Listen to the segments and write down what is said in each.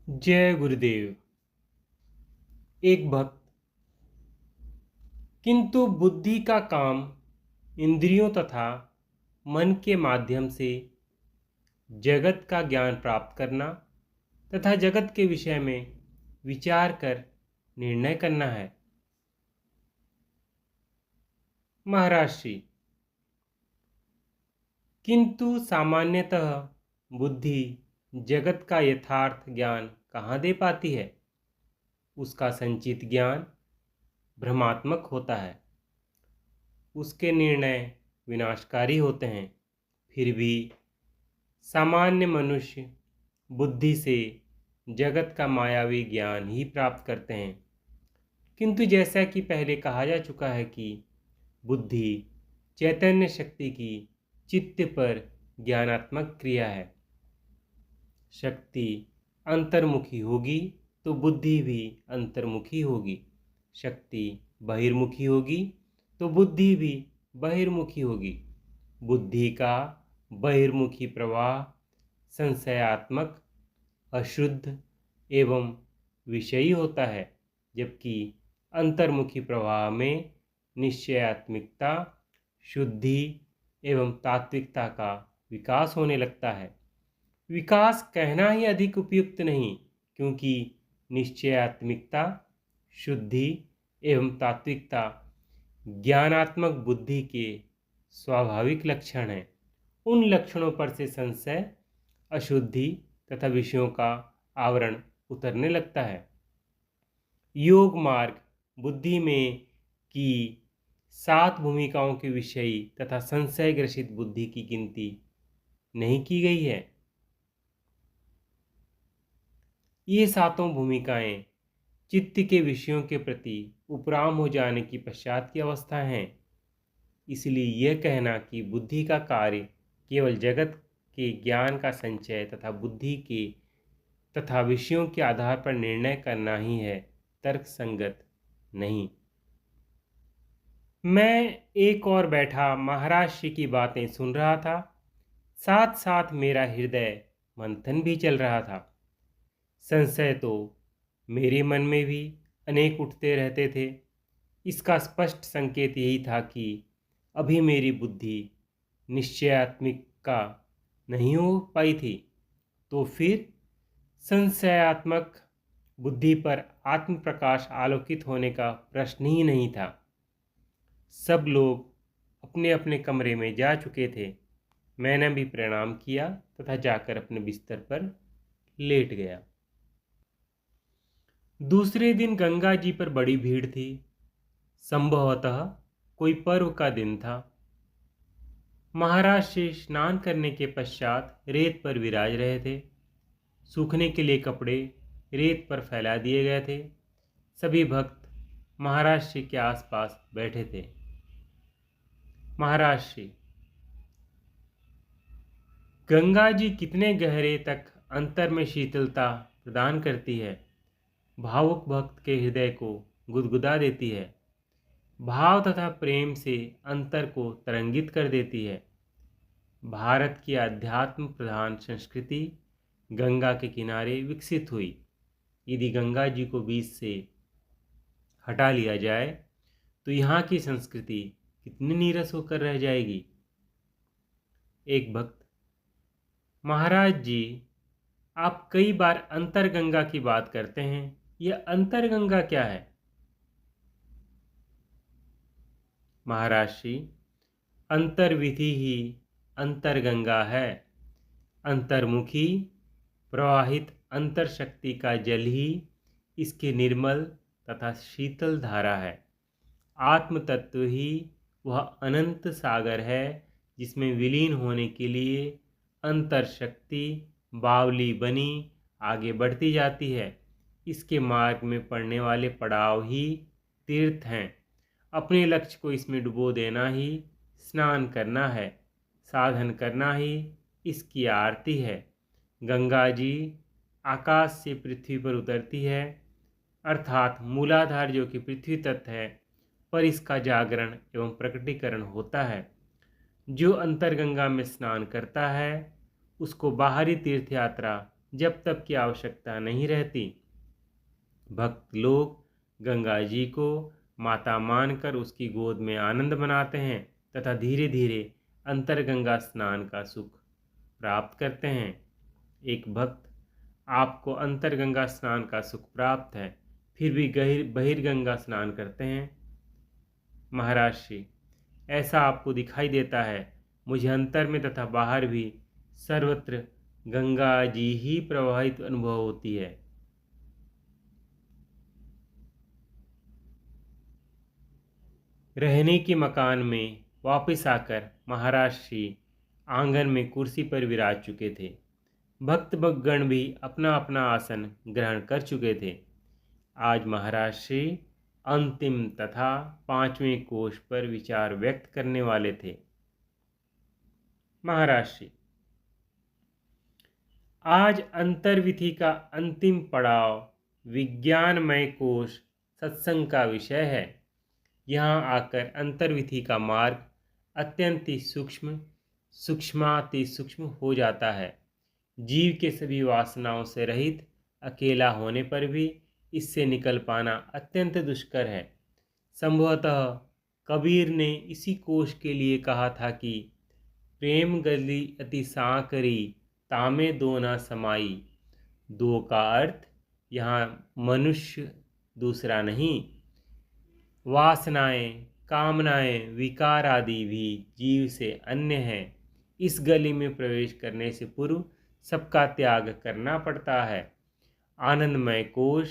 जय गुरुदेव। एक भक्त किंतु बुद्धि का काम इंद्रियों तथा मन के माध्यम से जगत का ज्ञान प्राप्त करना तथा जगत के विषय में विचार कर निर्णय करना है। महर्षि, किंतु सामान्यतः बुद्धि जगत का यथार्थ ज्ञान कहाँ दे पाती है। उसका संचित ज्ञान भ्रमात्मक होता है, उसके निर्णय विनाशकारी होते हैं। फिर भी सामान्य मनुष्य बुद्धि से जगत का मायावी ज्ञान ही प्राप्त करते हैं। किंतु जैसा कि पहले कहा जा चुका है कि बुद्धि चैतन्य शक्ति की चित्त पर ज्ञानात्मक क्रिया है। शक्ति अंतर्मुखी होगी तो बुद्धि भी अंतर्मुखी होगी। शक्ति बहिर्मुखी होगी तो बुद्धि भी बहिर्मुखी होगी। बुद्धि का बहिर्मुखी प्रवाह संशयात्मक, अशुद्ध एवं विषयी होता है, जबकि अंतर्मुखी प्रवाह में निश्चयात्मिकता, शुद्धि एवं तात्विकता का विकास होने लगता है। विकास कहना ही अधिक उपयुक्त नहीं, क्योंकि निश्चयात्मिकता, शुद्धि एवं तात्विकता ज्ञानात्मक बुद्धि के स्वाभाविक लक्षण हैं। उन लक्षणों पर से संशय, अशुद्धि तथा विषयों का आवरण उतरने लगता है। योग मार्ग बुद्धि में की 7 भूमिकाओं के विषयी तथा संशय ग्रसित बुद्धि की गिनती नहीं की गई है। ये 7 भूमिकाएं चित्त के विषयों के प्रति उपराम हो जाने की पश्चात की अवस्था हैं। इसलिए यह कहना कि बुद्धि का कार्य केवल जगत के ज्ञान का संचय तथा बुद्धि के तथा विषयों के आधार पर निर्णय करना ही है, तर्कसंगत नहीं। मैं एक और बैठा महाराज श्री की बातें सुन रहा था, साथ साथ मेरा हृदय मंथन भी चल रहा था। संशय तो मेरे मन में भी अनेक उठते रहते थे। इसका स्पष्ट संकेत यही था कि अभी मेरी बुद्धि निश्चयात्मिक का नहीं हो पाई थी। तो फिर संशयात्मक बुद्धि पर आत्म प्रकाश आलोकित होने का प्रश्न ही नहीं था। सब लोग अपने अपने कमरे में जा चुके थे। मैंने भी प्रणाम किया तथा जाकर अपने बिस्तर पर लेट गया। दूसरे दिन गंगा जी पर बड़ी भीड़ थी। संभवतः कोई पर्व का दिन था। महाराज श्री स्नान करने के पश्चात रेत पर विराज रहे थे। सूखने के लिए कपड़े रेत पर फैला दिए गए थे। सभी भक्त महाराज श्री के आसपास बैठे थे। महाराज श्री, गंगा जी कितने गहरे तक अंतर में शीतलता प्रदान करती है, भावुक भक्त के हृदय को गुदगुदा देती है, भाव तथा प्रेम से अंतर को तरंगित कर देती है। भारत की अध्यात्म प्रधान संस्कृति गंगा के किनारे विकसित हुई। यदि गंगा जी को बीच से हटा लिया जाए तो यहाँ की संस्कृति कितनी नीरस होकर रह जाएगी। एक भक्त, महाराज जी, आप कई बार अंतरगंगा की बात करते हैं। यह अंतरगंगा क्या है? महाराज श्री, अंतर्विधि ही अंतरगंगा है। अंतर्मुखी प्रवाहित अंतर शक्ति का जल ही इसकी निर्मल तथा शीतल धारा है। आत्म तत्व ही वह अनंत सागर है जिसमें विलीन होने के लिए अंतर शक्ति बावली बनी आगे बढ़ती जाती है। इसके मार्ग में पड़ने वाले पड़ाव ही तीर्थ हैं। अपने लक्ष्य को इसमें डुबो देना ही स्नान करना है। साधन करना ही इसकी आरती है। गंगा जी आकाश से पृथ्वी पर उतरती है, अर्थात मूलाधार जो कि पृथ्वी तत्व है पर इसका जागरण एवं प्रकटीकरण होता है। जो अंतरगंगा में स्नान करता है उसको बाहरी तीर्थ यात्रा जब तप की आवश्यकता नहीं रहती। भक्त लोग गंगा जी को माता मानकर उसकी गोद में आनंद मनाते हैं तथा धीरे धीरे अंतर्गंगा स्नान का सुख प्राप्त करते हैं। एक भक्त आपको अंतर्गंगा स्नान का सुख प्राप्त है, फिर भी बहिर्गंगा स्नान करते हैं। महाराज श्री, ऐसा आपको दिखाई देता है। मुझे अंतर में तथा बाहर भी सर्वत्र गंगा जी ही प्रवाहित अनुभव होती है। रहने के मकान में वापस आकर महाराज श्री आंगन में कुर्सी पर विराज चुके थे। भक्तगण भी अपना अपना आसन ग्रहण कर चुके थे। आज महाराज श्री अंतिम तथा 5वें कोष पर विचार व्यक्त करने वाले थे। महाराज श्री, आज अंतर्विधि का अंतिम पड़ाव विज्ञानमय कोष सत्संग का विषय है। यहाँ आकर अंतर्विधि का मार्ग अत्यंत ही सूक्ष्माति सूक्ष्म हो जाता है। जीव के सभी वासनाओं से रहित अकेला होने पर भी इससे निकल पाना अत्यंत दुष्कर है। संभवतः कबीर ने इसी कोष के लिए कहा था कि प्रेम गली अति सांकरी तामे दो न समाई। दो का अर्थ यहाँ मनुष्य दूसरा नहीं, वासनाएं, कामनाएं, विकार आदि भी जीव से अन्य हैं। इस गली में प्रवेश करने से पूर्व सबका त्याग करना पड़ता है। आनंदमय कोष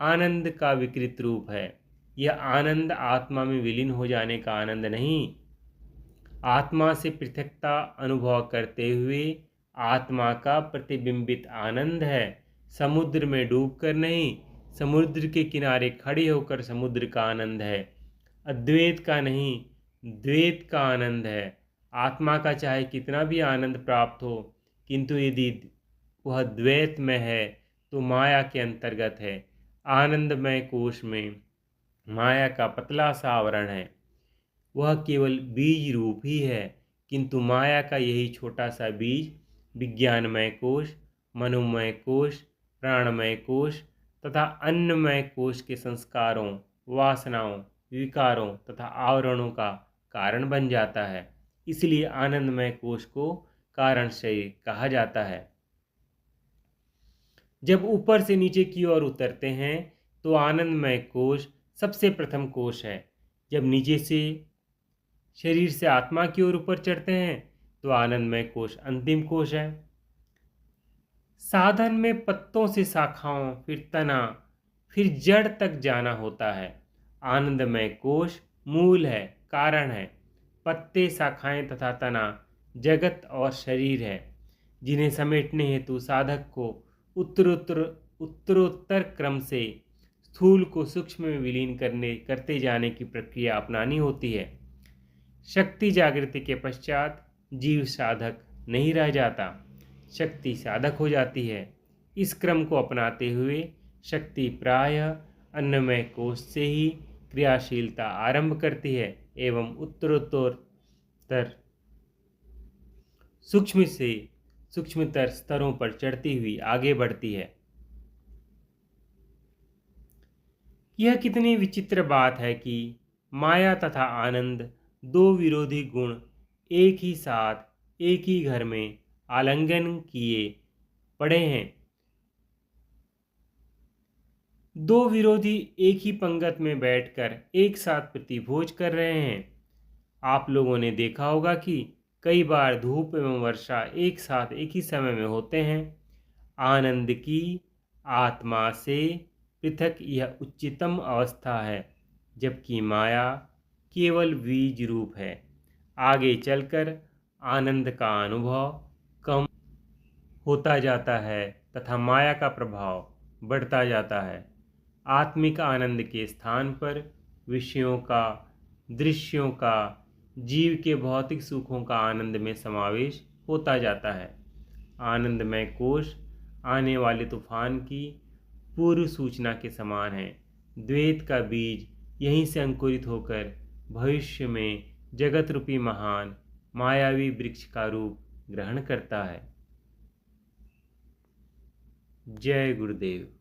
आनंद का विकृत रूप है। यह आनंद आत्मा में विलीन हो जाने का आनंद नहीं, आत्मा से पृथकता अनुभव करते हुए आत्मा का प्रतिबिंबित आनंद है। समुद्र में डूबकर नहीं, समुद्र के किनारे खड़े होकर समुद्र का आनंद है। अद्वैत का नहीं, द्वैत का आनंद है। आत्मा का चाहे कितना भी आनंद प्राप्त हो, किंतु यदि वह द्वैत में है तो माया के अंतर्गत है। आनंदमय कोष में माया का पतला सा आवरण है। वह केवल बीज रूप ही है, किंतु माया का यही छोटा सा बीज विज्ञानमय कोष, मनोमय कोष, प्राणमय कोष तथा अन्नमय कोष के संस्कारों, वासनाओं, विकारों तथा आवरणों का कारण बन जाता है। इसलिए आनंदमय कोष को कारण शरीर कहा जाता है। जब ऊपर से नीचे की ओर उतरते हैं तो आनंदमय कोष सबसे प्रथम कोष है। जब नीचे से शरीर से आत्मा की ओर ऊपर चढ़ते हैं तो आनंदमय कोष अंतिम कोष है। साधन में पत्तों से शाखाओं, फिर तना, फिर जड़ तक जाना होता है। आनंदमय कोष मूल है, कारण है। पत्ते, शाखाएं तथा तना जगत और शरीर है, जिन्हें समेटने हेतु साधक को उत्तरोत्तर क्रम से स्थूल को सूक्ष्म में विलीन करते जाने की प्रक्रिया अपनानी होती है। शक्ति जागृति के पश्चात जीव साधक नहीं रह जाता, शक्ति साधक हो जाती है। इस क्रम को अपनाते हुए शक्ति प्रायः अन्नमय कोष से ही क्रियाशीलता आरंभ करती है एवं उत्तरोत्तर सूक्ष्म से सूक्ष्मतर स्तरों पर चढ़ती हुई आगे बढ़ती है। यह कितनी विचित्र बात है कि माया तथा आनंद दो विरोधी गुण एक ही साथ एक ही घर में आलिंगन किए पड़े हैं। दो विरोधी एक ही पंगत में बैठकर एक साथ प्रतिभोज कर रहे हैं। आप लोगों ने देखा होगा कि कई बार धूप एवं वर्षा एक साथ एक ही समय में होते हैं। आनंद की आत्मा से पृथक यह उच्चतम अवस्था है, जबकि माया केवल बीज रूप है। आगे चलकर आनंद का अनुभव कम होता जाता है तथा माया का प्रभाव बढ़ता जाता है। आत्मिक आनंद के स्थान पर विषयों का, दृश्यों का, जीव के भौतिक सुखों का आनंद में समावेश होता जाता है। आनंदमय कोष आने वाले तूफान की पूर्व सूचना के समान है। द्वैत का बीज यहीं से अंकुरित होकर भविष्य में जगत रूपी महान मायावी वृक्ष का रूप ग्रहण करता है। जय गुरुदेव।